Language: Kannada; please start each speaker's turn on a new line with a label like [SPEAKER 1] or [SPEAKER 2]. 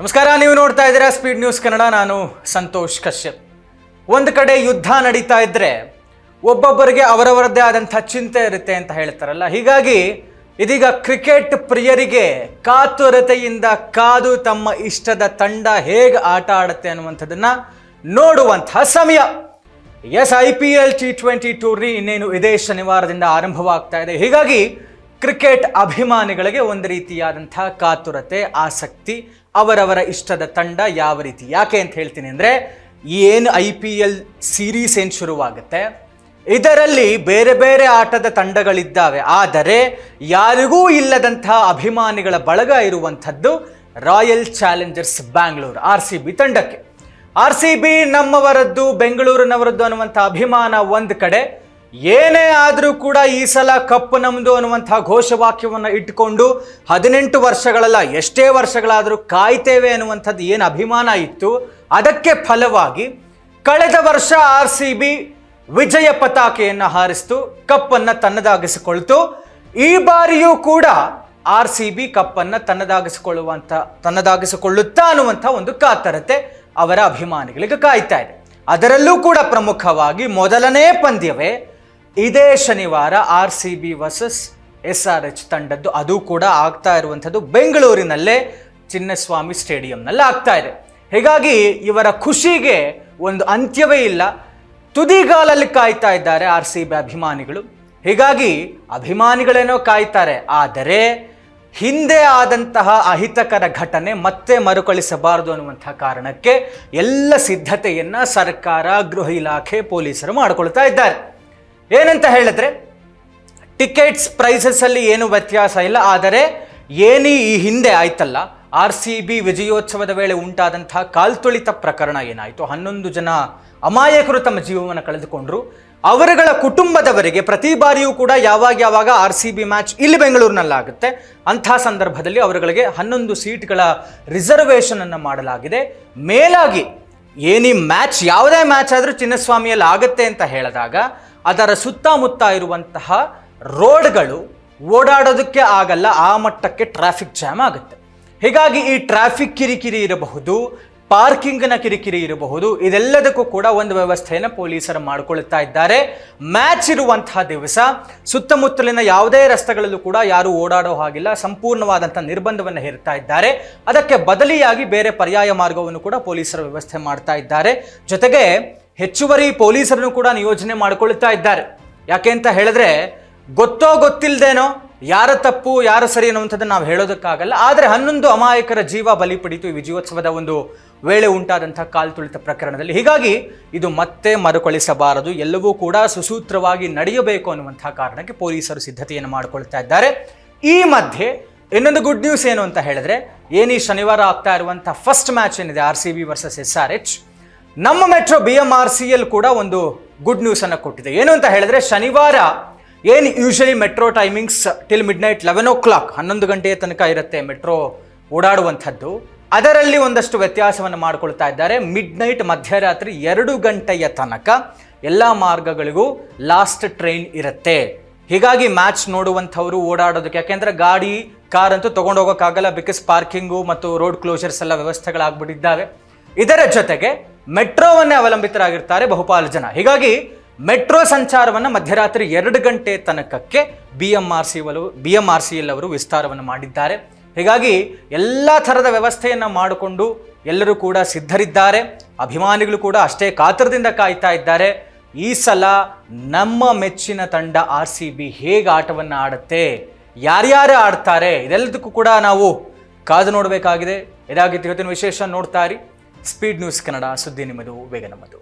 [SPEAKER 1] ನಮಸ್ಕಾರ, ನೀವು ನೋಡ್ತಾ ಇದ್ದೀರಾ ಸ್ಪೀಡ್ ನ್ಯೂಸ್ ಕನ್ನಡ. ನಾನು ಸಂತೋಷ್ ಕಶ್ಯಪ್. ಒಂದು ಕಡೆ ಯುದ್ಧ ನಡೀತಾ ಇದ್ರೆ ಒಬ್ಬೊಬ್ಬರಿಗೆ ಅವರವರದ್ದೇ ಆದಂಥ ಚಿಂತೆ ಇರುತ್ತೆ ಅಂತ ಹೇಳ್ತಾರಲ್ಲ. ಹೀಗಾಗಿ ಇದೀಗ ಕ್ರಿಕೆಟ್ ಪ್ರಿಯರಿಗೆ ಕಾತುರತೆಯಿಂದ ಕಾದು ತಮ್ಮ ಇಷ್ಟದ ತಂಡ ಹೇಗೆ ಆಟ ಆಡುತ್ತೆ ಅನ್ನುವಂಥದ್ದನ್ನ ನೋಡುವಂತಹ ಸಮಯ. IPL T20 ಟೂರ್ನಿ ಇನ್ನೇನು ಇದೇ ಶನಿವಾರದಿಂದ ಆರಂಭವಾಗ್ತಾ ಇದೆ. ಹೀಗಾಗಿ ಕ್ರಿಕೆಟ್ ಅಭಿಮಾನಿಗಳಿಗೆ ಒಂದು ರೀತಿಯಾದಂಥ ಕಾತುರತೆ, ಆಸಕ್ತಿ, ಅವರವರ ಇಷ್ಟದ ತಂಡ ಯಾವ ರೀತಿ. ಯಾಕೆ ಅಂತ ಹೇಳ್ತೀನಿ ಅಂದರೆ, ಏನು IPL ಸೀರೀಸ್ ಏನು ಶುರುವಾಗುತ್ತೆ, ಇದರಲ್ಲಿ ಬೇರೆ ಬೇರೆ ಆಟದ ತಂಡಗಳಿದ್ದಾವೆ. ಆದರೆ ಯಾರಿಗೂ ಇಲ್ಲದಂಥ ಅಭಿಮಾನಿಗಳ ಬಳಗ ಇರುವಂಥದ್ದು ರಾಯಲ್ ಚಾಲೆಂಜರ್ಸ್ ಬ್ಯಾಂಗ್ಳೂರು RCB ತಂಡಕ್ಕೆ. RCB ನಮ್ಮವರದ್ದು, ಬೆಂಗಳೂರಿನವರದ್ದು ಅನ್ನುವಂಥ ಅಭಿಮಾನ ಒಂದು ಕಡೆ, ಏನೇ ಆದರೂ ಕೂಡ ಈ ಸಲ ಕಪ್ ನಮ್ಮದು ಅನ್ನುವಂಥ ಘೋಷವಾಕ್ಯವನ್ನು ಇಟ್ಟುಕೊಂಡು 18 ವರ್ಷಗಳಲ್ಲ, ಎಷ್ಟೇ ವರ್ಷಗಳಾದರೂ ಕಾಯ್ತೇವೆ ಅನ್ನುವಂಥದ್ದು ಏನು ಅಭಿಮಾನ ಇತ್ತು, ಅದಕ್ಕೆ ಫಲವಾಗಿ ಕಳೆದ ವರ್ಷ RCB ವಿಜಯ ಪತಾಕೆಯನ್ನು ಹಾರಿಸಿತು, ಕಪ್ಪನ್ನು ತನ್ನದಾಗಿಸಿಕೊಳ್ತು. ಈ ಬಾರಿಯೂ ಕೂಡ RCB ಕಪ್ಪನ್ನು ತನ್ನದಾಗಿಸಿಕೊಳ್ಳುತ್ತಾ ಅನ್ನುವಂಥ ಒಂದು ಕಾತರತೆ ಅವರ ಅಭಿಮಾನಿಗಳಿಗೆ ಕಾಯ್ತಾ ಇದೆ. ಅದರಲ್ಲೂ ಕೂಡ ಪ್ರಮುಖವಾಗಿ ಮೊದಲನೇ ಪಂದ್ಯವೇ ಇದೇ ಶನಿವಾರ RCB ವರ್ಸಸ್ SRH ತಂಡದ್ದು. ಅದು ಕೂಡ ಆಗ್ತಾ ಇರುವಂಥದ್ದು ಬೆಂಗಳೂರಿನಲ್ಲೇ ಚಿನ್ನಸ್ವಾಮಿ ಸ್ಟೇಡಿಯಂನಲ್ಲಿ ಆಗ್ತಾ ಇದೆ. ಹೀಗಾಗಿ ಇವರ ಖುಷಿಗೆ ಒಂದು ಅಂತ್ಯವೇ ಇಲ್ಲ. ತುದಿಗಾಲಲ್ಲಿ ಕಾಯ್ತಾ ಇದ್ದಾರೆ RCB ಅಭಿಮಾನಿಗಳು. ಹೀಗಾಗಿ ಅಭಿಮಾನಿಗಳೇನೋ ಕಾಯ್ತಾರೆ, ಆದರೆ ಹಿಂದೆ ಆದಂತಹ ಅಹಿತಕರ ಘಟನೆ ಮತ್ತೆ ಮರುಕಳಿಸಬಾರದು ಅನ್ನುವಂಥ ಕಾರಣಕ್ಕೆ ಎಲ್ಲ ಸಿದ್ಧತೆಯನ್ನು ಸರ್ಕಾರ, ಗೃಹ ಇಲಾಖೆ, ಪೊಲೀಸರು ಮಾಡಿಕೊಳ್ತಾ ಇದ್ದಾರೆ. ಏನಂತ ಹೇಳಿದ್ರೆ, ಟಿಕೆಟ್ಸ್ ಪ್ರೈಸಸ್ ಅಲ್ಲಿ ಏನು ವ್ಯತ್ಯಾಸ ಇಲ್ಲ. ಆದರೆ ಈ ಹಿಂದೆ ಆಯ್ತಲ್ಲ, RCB ವಿಜಯೋತ್ಸವದ ವೇಳೆ ಉಂಟಾದಂತಹ ಕಾಲ್ತುಳಿತ ಪ್ರಕರಣ ಏನಾಯಿತು, 11 ಜನ ಅಮಾಯಕರು ತಮ್ಮ ಜೀವವನ್ನು ಕಳೆದುಕೊಂಡ್ರು. ಅವರುಗಳ ಕುಟುಂಬದವರಿಗೆ ಪ್ರತಿ ಬಾರಿಯೂ ಕೂಡ ಯಾವಾಗ RCB ಮ್ಯಾಚ್ ಇಲ್ಲಿ ಬೆಂಗಳೂರಿನಲ್ಲಾಗುತ್ತೆ, ಅಂಥ ಸಂದರ್ಭದಲ್ಲಿ ಅವರುಗಳಿಗೆ 11 ಸೀಟ್ಗಳ ರಿಸರ್ವೇಷನ್ ಅನ್ನು ಮಾಡಲಾಗಿದೆ. ಮೇಲಾಗಿ ಏನಿ ಮ್ಯಾಚ್, ಯಾವುದೇ ಮ್ಯಾಚ್ ಆದರೂ ಚಿನ್ನಸ್ವಾಮಿಯಲ್ಲಿ ಆಗುತ್ತೆ ಅಂತ ಹೇಳಿದಾಗ ಅದರ ಸುತ್ತಮುತ್ತ ಇರುವಂತಹ ರೋಡ್ಗಳು ಓಡಾಡೋದಕ್ಕೆ ಆಗಲ್ಲ, ಆ ಮಟ್ಟಕ್ಕೆ ಟ್ರಾಫಿಕ್ ಜಾಮ್ ಆಗುತ್ತೆ. ಹೀಗಾಗಿ ಈ ಟ್ರಾಫಿಕ್ ಕಿರಿಕಿರಿ ಇರಬಹುದು, ಪಾರ್ಕಿಂಗ್ನ ಕಿರಿಕಿರಿ ಇರಬಹುದು, ಇದೆಲ್ಲದಕ್ಕೂ ಕೂಡ ಒಂದು ವ್ಯವಸ್ಥೆಯನ್ನು ಪೊಲೀಸರು ಮಾಡಿಕೊಳ್ಳುತ್ತಾ ಇದ್ದಾರೆ. ಮ್ಯಾಚ್ ಇರುವಂತಹ ದಿವಸ ಸುತ್ತಮುತ್ತಲಿನ ಯಾವುದೇ ರಸ್ತೆಗಳಲ್ಲೂ ಕೂಡ ಯಾರು ಓಡಾಡೋ ಹಾಗಿಲ್ಲ, ಸಂಪೂರ್ಣವಾದಂಥ ನಿರ್ಬಂಧವನ್ನು ಹೇರ್ತಾ ಇದ್ದಾರೆ. ಅದಕ್ಕೆ ಬದಲಿಯಾಗಿ ಬೇರೆ ಪರ್ಯಾಯ ಮಾರ್ಗವನ್ನು ಕೂಡ ಪೊಲೀಸರು ವ್ಯವಸ್ಥೆ ಮಾಡ್ತಾ ಇದ್ದಾರೆ. ಜೊತೆಗೆ ಹೆಚ್ಚುವರಿ ಪೊಲೀಸರನ್ನು ಕೂಡ ನಿಯೋಜನೆ ಮಾಡಿಕೊಳ್ಳುತ್ತಾ ಇದ್ದಾರೆ. ಯಾಕೆ ಅಂತ ಹೇಳಿದ್ರೆ, ಗೊತ್ತೋ ಗೊತ್ತಿಲ್ಲದೇನೋ ಯಾರ ತಪ್ಪು ಯಾರ ಸರಿ ಅನ್ನುವಂಥದ್ದನ್ನು ನಾವು ಹೇಳೋದಕ್ಕಾಗಲ್ಲ. ಆದರೆ 11 ಅಮಾಯಕರ ಜೀವ ಬಲಿ ಪಡೀತು ಈ ವಿಜಯೋತ್ಸವದ ಒಂದು ವೇಳೆ ಉಂಟಾದಂಥ ಕಾಲ್ತುಳಿತ ಪ್ರಕರಣದಲ್ಲಿ. ಹೀಗಾಗಿ ಇದು ಮತ್ತೆ ಮರುಕಳಿಸಬಾರದು, ಎಲ್ಲವೂ ಕೂಡ ಸುಸೂತ್ರವಾಗಿ ನಡೆಯಬೇಕು ಅನ್ನುವಂಥ ಕಾರಣಕ್ಕೆ ಪೊಲೀಸರು ಸಿದ್ಧತೆಯನ್ನು ಮಾಡಿಕೊಳ್ತಾ ಇದ್ದಾರೆ. ಈ ಮಧ್ಯೆ ಇನ್ನೊಂದು ಗುಡ್ ನ್ಯೂಸ್ ಏನು ಅಂತ ಹೇಳಿದ್ರೆ, ಈ ಶನಿವಾರ ಆಗ್ತಾ ಇರುವಂಥ ಫಸ್ಟ್ ಮ್ಯಾಚ್ ಏನಿದೆ RCB ವರ್ಸಸ್ SRH, ನಮ್ಮ ಮೆಟ್ರೋ BMRCL ಕೂಡ ಒಂದು ಗುಡ್ ನ್ಯೂಸ್ ಅನ್ನು ಕೊಟ್ಟಿದೆ. ಏನು ಅಂತ ಹೇಳಿದ್ರೆ, ಶನಿವಾರ ಏನು usually metro timings till midnight 11 o'clock 11 ಗಂಟೆಯ ತನಕ ಇರುತ್ತೆ ಮೆಟ್ರೋ ಓಡಾಡುವಂಥದ್ದು, ಅದರಲ್ಲಿ ಒಂದಷ್ಟು ವ್ಯತ್ಯಾಸವನ್ನು ಮಾಡಿಕೊಳ್ತಾ ಇದ್ದಾರೆ. ಮಿಡ್ನೈಟ್ ಮಧ್ಯರಾತ್ರಿ 2 ಗಂಟೆಯ ತನಕ ಎಲ್ಲ ಮಾರ್ಗಗಳಿಗೂ ಲಾಸ್ಟ್ ಟ್ರೈನ್ ಇರುತ್ತೆ. ಹೀಗಾಗಿ ಮ್ಯಾಚ್ ನೋಡುವಂಥವ್ರು ಓಡಾಡೋದಕ್ಕೆ, ಯಾಕೆಂದರೆ ಗಾಡಿ, ಕಾರ್ ಅಂತೂ ತೊಗೊಂಡು ಹೋಗೋಕ್ಕಾಗಲ್ಲ, ಬಿಕಾಸ್ ಪಾರ್ಕಿಂಗು ಮತ್ತು ರೋಡ್ ಕ್ಲೋಸರ್ಸ್ ಎಲ್ಲ ವ್ಯವಸ್ಥೆಗಳಾಗ್ಬಿಟ್ಟಿದ್ದಾವೆ. ಇದರ ಜೊತೆಗೆ ಮೆಟ್ರೋವನ್ನೇ ಅವಲಂಬಿತರಾಗಿರ್ತಾರೆ ಬಹುಪಾಲು ಜನ. ಹೀಗಾಗಿ ಮೆಟ್ರೋ ಸಂಚಾರವನ್ನು ಮಧ್ಯರಾತ್ರಿ 2 ಗಂಟೆ ತನಕಕ್ಕೆ BMRCL ಅವರು ವಿಸ್ತಾರವನ್ನು ಮಾಡಿದ್ದಾರೆ. ಹೀಗಾಗಿ ಎಲ್ಲ ಥರದ ವ್ಯವಸ್ಥೆಯನ್ನು ಮಾಡಿಕೊಂಡು ಎಲ್ಲರೂ ಕೂಡ ಸಿದ್ಧರಿದ್ದಾರೆ. ಅಭಿಮಾನಿಗಳು ಕೂಡ ಅಷ್ಟೇ ಕಾತರದಿಂದ ಕಾಯ್ತಾ ಇದ್ದಾರೆ. ಈ ಸಲ ನಮ್ಮ ಮೆಚ್ಚಿನ ತಂಡ RCB ಹೇಗೆ ಆಟವನ್ನು ಆಡುತ್ತೆ, ಯಾರ್ಯಾರು ಆಡ್ತಾರೆ, ಇದೆಲ್ಲದಕ್ಕೂ ಕೂಡ ನಾವು ಕಾದು ನೋಡಬೇಕಾಗಿದೆ. ಇದಾಗಿತ್ತು ಇವತ್ತಿನ ವಿಶೇಷ. ನೋಡ್ತಾ ಇರಿ ಸ್ಪೀಡ್ ನ್ಯೂಸ್ ಕನ್ನಡ, ಸುದ್ದಿ ನಿಮ್ಮದು, ಬೇಗ ನಮ್ಮದು.